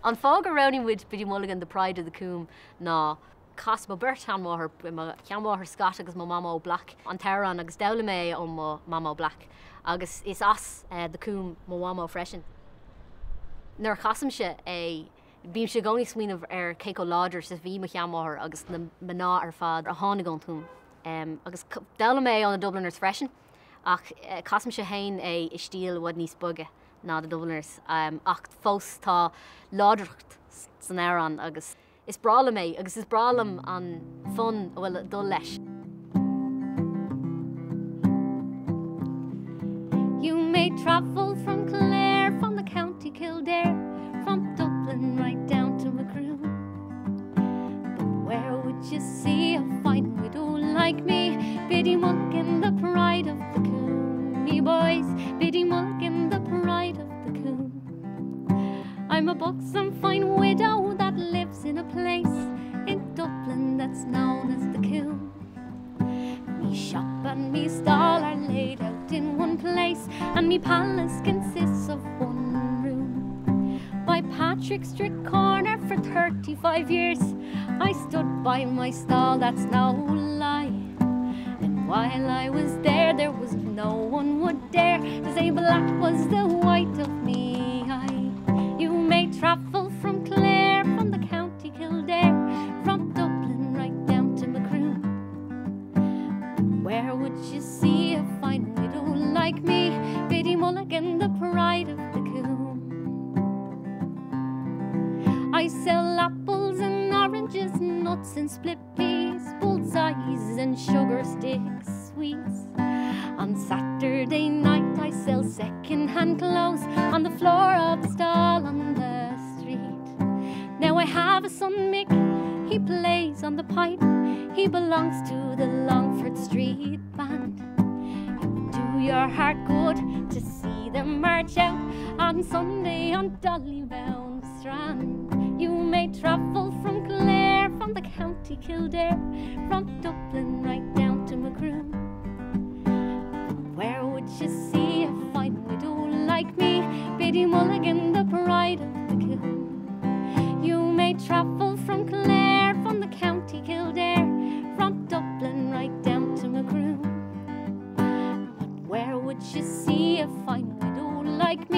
An fág around with Biddy Mulligan, the pride of the coombe, ná Cas mo burt an mór ceanmór scat agus mo mama ó black an Teran agus dela mé ó mo mama ó black agus is as the coombe mo mama freisin. Nuair chasam se bím se gcóí smaoinemh céic ó láidir sa bhí mo cheanmór agus na mná ar fad a tháinig an túm. Agus dela mé an na Dubliners freisin ach chasam se hain i stíl bhd níos buge ná the Dubliners ach fós tá láidireacht san Éireann agus is brála mé, agus is brálam an fun bhfuil dul leis. You may travel from Clár, from the county Kildare, from Dublin right down to Macroom. But where would you see a fine widow like me? Biddy Mulligan, the pride of the coombe. Me boys, Biddy Mulligan, the pride of the coombe. I'm a buxom fine widow that lives in a place in Dublin that's known as the Coombe. Me shop and me stall are laid out in one place, and me palace consists of one room. By Patrick Street corner for 35 years I stood by my stall, that's no lie. And while I was there was no one would dare to say black was the white of me eye. You may travel from Clár, from the county Kildare, from Dublin right down to Macroom. Where would you see a fine widow like me? Biddy Mulligan, the pride of the coombe. I sell apples and oranges, nuts and split peas, bullseyes and sugar sticks, sweets. On Saturday night I sell second-hand clothes on the floor of the stall on the street. Now I have a son Mick, he plays on the pipe, he belongs to the Longford Street Band. It would do your heart good to see them march out on Sunday on Dollybound Strand. You may travel from Clár, from the county Kildare, from Dublin right down to Macroom. Where would you see a fine widow like me? Biddy Mulligan, the pride of the coombe. You may travel from Clár, from the county Kildare, from Dublin right down to Macroom. But where would you see a fine widow like me?